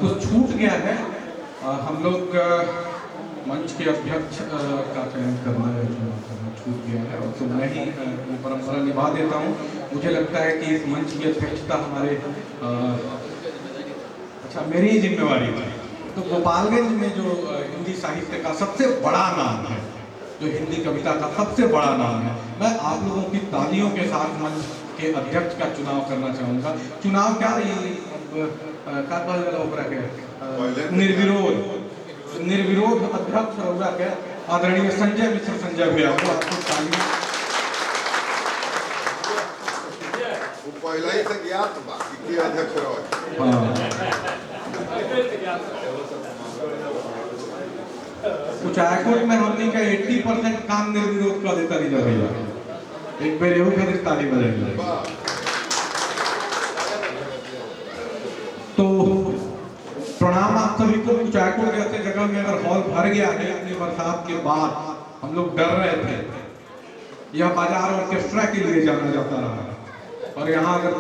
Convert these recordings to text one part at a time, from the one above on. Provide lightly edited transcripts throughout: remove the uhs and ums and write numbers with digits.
तो छूट गया है। हम लोग मंच के अध्यक्ष का चयन करना है, छूट गया है और तो मैं ही वो परंपरा निभा देता हूँ। मुझे लगता है कि इस मंच की अध्यक्षता हमारे अच्छा मेरी ही जिम्मेवारी थी। तो गोपालगंज में जो हिंदी साहित्य का सबसे बड़ा नाम है, जो हिंदी कविता का सबसे बड़ा नाम है, मैं आप लोगों की तालियों के साथ मंच के अध्यक्ष का चुनाव करना चाहूँगा। चुनाव क्या निर्विरोध अध्यक्ष होगा क्या आदरणीय संजय मिश्र संजय भैया को आपको तालियां। पहले ही से ज्ञात बाकी अध्यक्ष कुछ हाईकोर्ट में हमने का 80% काम निर्विरोध का देता नहीं भैया, एक बार एहू खातिर ताली बजाएंगे। तो प्रणाम आप सभी को। कुछ हाईकोर्ट जैसे जगह में अगर हॉल भर गया है अपनी बरसात के बाद, हम लोग डर रहे थे यह बाजार ऑर्केस्ट्रा के लिए जाना जाता रहा, और यहाँ अगर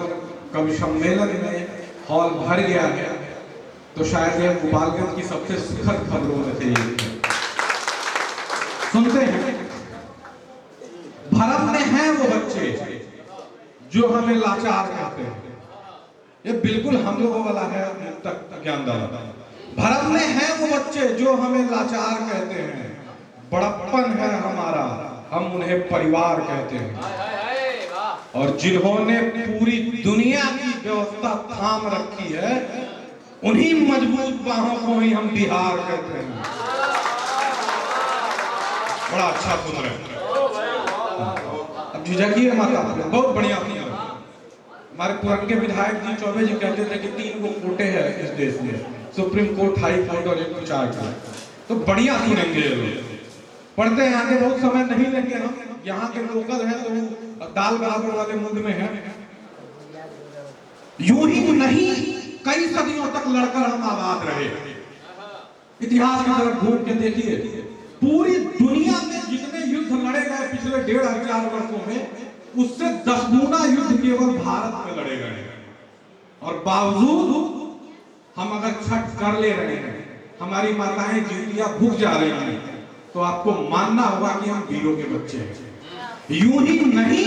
कभी सम्मेलन में हॉल भर गया है तो शायद यह गोपालगंज की सबसे सुखद खबरों में से एक है। सुनते हैं, भरम में हैं वो बच्चे जो हमें लाचार कहते हैं। ये बिल्कुल हम लोगों वाला है मुक्तक ज्ञानदाता। भरम में हैं वो बच्चे जो हमें लाचार कहते हैं, बड़प्पन है हमारा हम उन्हें परिवार कहते हैं, और जिन्होंने पूरी दुनिया की व्यवस्था थाम रखी है उन्हीं मजबूत बाहों को ही हम बिहार कहते हैं। बड़ा अच्छा सुन रहे हैं, अब झिझकिए माता, बहुत बढ़िया। हमारे पुरनके विधायक जी चौबे जी कहते थे कि 3 गो कोर्टे हैं इस देश में, सुप्रीम कोर्ट, हाई कोर्ट और एक विचार कोर्ट। तो बढ़िया सुनेंगे लोग, पढ़ते हैं आगे बहुत समय नहीं लेंगे। हम यहाँ के लोकल हैं तो दाल बराबर वाले मुल्क में हैं। यूं ही नहीं कई सदियों तक लड़कर हम आबाद रहे। इतिहास की तरफ घूम के देखिए, पूरी दुनिया में जितने युद्ध लड़े गए पिछले 1500 वर्षों में, उससे 10 गुना युद्ध केवल भारत में लड़े गए, और बावजूद हम अगर छठ कर ले रहे हैं, हमारी माताएं जीविया भूख जा रही हैं, तो आपको मानना होगा कि हम वीरों के बच्चे हैं। यूं ही नहीं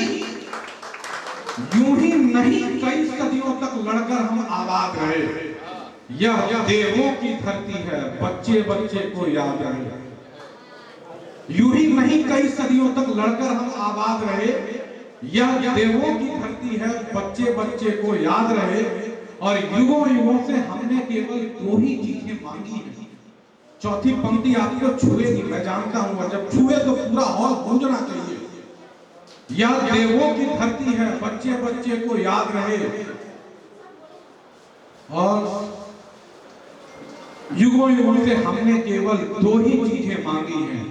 कई सदियों तक लड़कर हम आबाद रहे। यह देवों की धरती है, बच्चे बच्चे को याद रहे। यूं ही नहीं कई सदियों तक लड़कर हम आबाद रहे, यह देवों की धरती है, बच्चे बच्चे को याद रहे, और युगों युगों से हमने केवल 2 ही चीजें मांगी है। चौथी पंक्ति आपको छुएगी, मैं जानता हूं, और जब छुए तो पूरा हॉल गूंजना चाहिए। यह देवों की धरती है, बच्चे बच्चे को याद रहे, और युगों युगों से हमने केवल 2 ही चीजें मांगी हैं,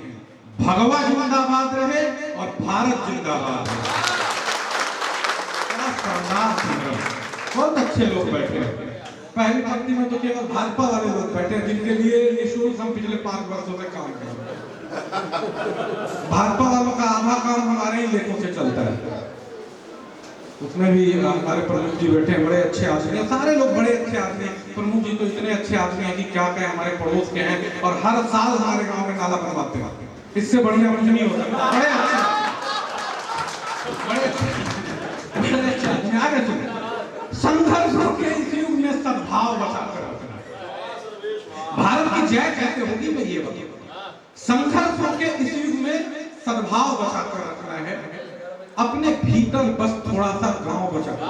भगवा जिंदाबाद रहे और भारत जिंदाबाद रहे। बहुत अच्छे लोग बैठे हैं। पहली पंक्ति में तो केवल भाजपा वाले लोग बैठे हैं, जिनके लिए ये शुरू हम पिछले 5 वर्षों से काम कर रहे हैं। भाजपा वालों का आधा काम हमारे ही लेखों से चलता है। उसमें भी हमारे प्रमुख जी बैठे हैं, बड़े अच्छे आदमी हैं, सारे लोग बड़े अच्छे आदमी हैं। प्रमुख जी तो इतने अच्छे आदमी हैं कि क्या कहें, हमारे पड़ोस के हैं और हर साल हमारे गाँव में नाला बनवाते हैं। इससे बढ़िया कुछ नहीं होता। बड़े अच्छे आगे सुने, संघर्षों के इस युग में सद्भाव बचाकर रखना है। भारत की जय कहते होगी मैं ये बता, संघर्षों के इस युग में सद्भाव बचाकर रखना है। अपने भीतर बस थोड़ा सा गांव बचाकर,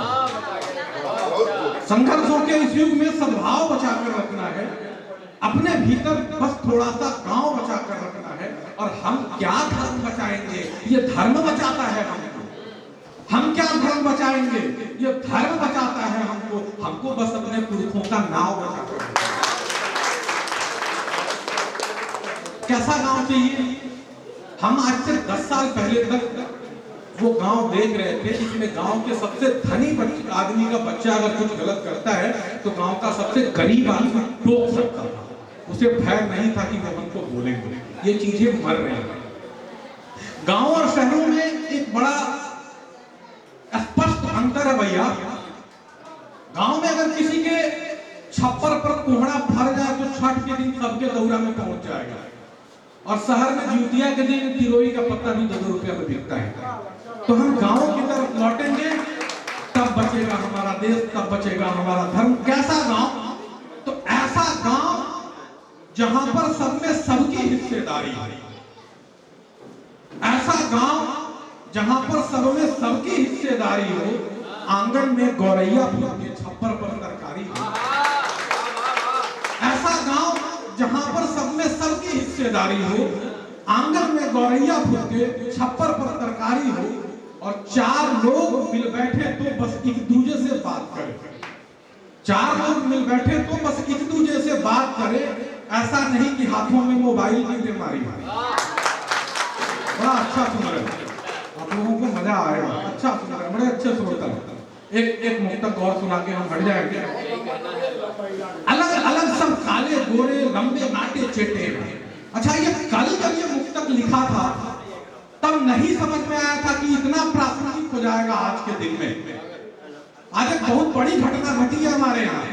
संघर्षों के इस युग में सद्भाव बचाकर रखना है। अपने भीतर बस थोड़ा सा गांव बचाकर रखना है। और हम क्या धर्म बचाएंगे, ये धर्म बचाता है हमको। हम क्या धर्म बचाएंगे, ये धर्म बचाता है हमको। हमको बस अपने पुरखों का नाव बचाकर, कैसा गांव चाहिए। हम आज से 10 साल पहले तक वो गांव देख रहे थे जिसमें गांव के सबसे धनी आदमी का बच्चा अगर कुछ गलत करता है तो गांव का सबसे गरीब आदमी टोक सकता था। उसे भय नहीं था कि वो हमको बोलेंगे। ये चीजें मर रही हैं। गांव और शहरों में एक बड़ा स्पष्ट अंतर है भैया। गांव में अगर किसी के छप्पर पर कोहड़ा भर जाए तो छठ के दिन सबके दौरा में पहुंच जाएगा। और शहर में जिउतिया के दिन तिरोई का पत्ता भी 2 रुपया में बिकता है। तो हम गांव की तरफ लौटेंगे, तब बचेगा हमारा देश, तब बचेगा हमारा धर्म। कैसा गांव? तो ऐसा गांव जहां पर सब में सबकी हिस्सेदारी है, ऐसा गांव जहां पर सब में सबकी हिस्सेदारी हो, आंगन में गौरैया फूलती, छप्पर पर तरकारी हो। ऐसा गांव जहां पर सब में सबकी हिस्सेदारी हो, आंगन में गौरैया फूलते, छप्पर पर तरकारी हो, और 4 लोग मिल बैठे तो बस एक दूसरे से बात करें। 4 लोग मिल बैठे तो बस एक दूसरे से बात करें। ऐसा नहीं कि हाथों में मोबाइल की बीमारी मारी। बड़ा अच्छा सुन रहे हैं आप लोगों को, मजा आएगा। अच्छा सुन रहे हैं, बड़े अच्छे श्रोता। एक मुक्तक और सुना के हम हट जाएंगे। अलग अलग सब काले गोरे लंबे नाटे चेटे। अच्छा, ये कल जब ये मुक्तक लिखा था तब नहीं समझ में आया था कि इतना प्रासंगिक हो जाएगा आज के दिन में। आज एक बहुत बड़ी घटना घटी है हमारे यहाँ।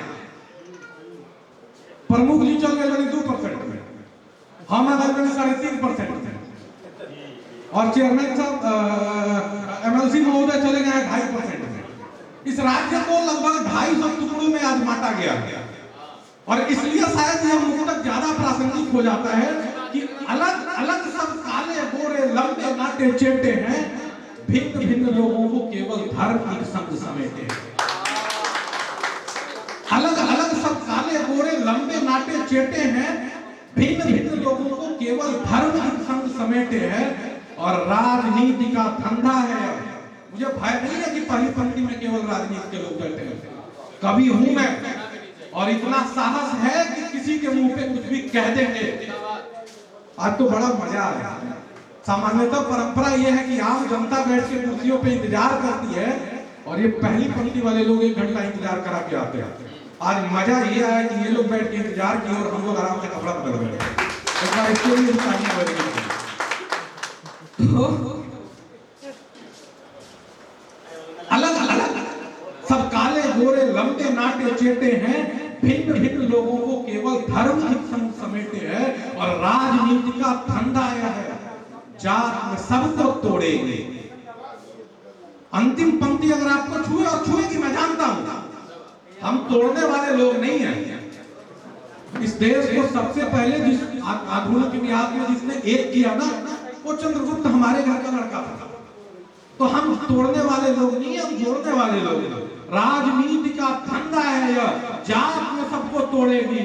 प्रमुख जी चल गए 2% में, हम आ गए 3.5% में, और चेयरमैन साहब एमएलसी महोदय चले गए 2.5% में। इस राज्य को लगभग 250 टुकड़ों में आज बांटा गया। और इसलिए शायद यह मुक्तक ज्यादा प्रासंगिक हो जाता है कि अलग अलग सब काले गोरे लंबे नाटे चेटे हैं, भिन्न भिन्न लोगों को केवल धर्म एक संग समेटे हैं। अलग अलग सब काले गोरे लंबे नाटे चेटे हैं, भिन्न भिन्न लोगों को केवल धर्म एक संग समेटे हैं, और राजनीति का धंधा है। मुझे भय नहीं है कि पहली पंक्ति में केवल राजनीति के लोग बैठे हैं, कभी हूं मैं, और इतना साहस है कि किसी के मुंह पे कुछ भी कह देंगे। आज तो बड़ा मजा आया। सामान्यतः परंपरा यह है कि आम जनता बैठ के कुर्सियों पे इंतजार करती है, और ये पहली पंक्ति वाले लोग 1 घंटा इंतजार करा के आते हैं। आज मजा ये आया कि ये लोग बैठ के इंतजार किए और हम लोग आराम से कपड़ा बदल गए। अलग अलग सब काले गोरे लंबे नाटे चेटे हैं, भिन्न भिन्न लोगों को केवल धर्म एक संग समेटे हैं, और राजनीति का धंधा आया है, जात में सबको तोड़ेंगे। अंतिम पंक्ति अगर आपको छुए, और छुएगी मैं जानता हूं, हम तोड़ने वाले लोग नहीं हैं। इस देश को सबसे पहले जिस आधुनिक इतिहास में जिसने एक किया ना, वो चंद्रगुप्त हमारे घर का लड़का था। तो हम तोड़ने वाले लोग नहीं, हम जोड़ने वाले लोग हैं। राजनीति का धंधा है यह, जात में सबको तोड़ेगी।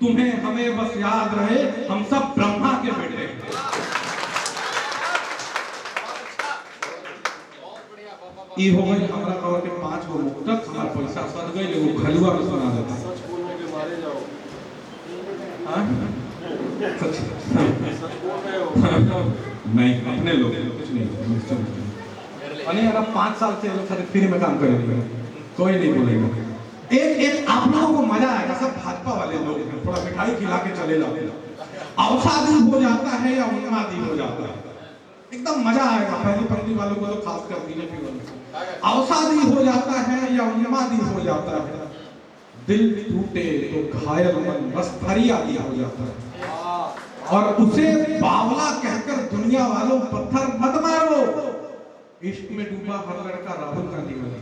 तुम्हें हमें बस याद रहे, हम सब ब्रह्मा के बेटे। ये हो गई हमारा कवर के 5 गो मुक्तक। हमारा पैसा सद गई, लेकिन खलुआ में सुना देता है। नहीं, अपने लोग कुछ नहीं। अगर 5 साल से लोग सारे फ्री में काम करेंगे, कोई नहीं बोलेगा। एक आप लोगों को मजा आएगा। सब भाजपा वाले लोग हैं, थोड़ा मिठाई खिला के चले जाते। अवसादी हो जाता है या उन्मादी हो जाता है, एकदम मजा आएगा। पहली पंक्ति वालों को तो खास कर बीजेपी वालों, अवसादी हो जाता है या उन्मादी हो जाता है, दिल टूटे तो घायल मन बस फरियादी हो जाता है, और उसे बावला कहकर दुनिया वालों पत्थर मत मारो। इश्क में डूबा हर लड़का राहुल गांधी बना।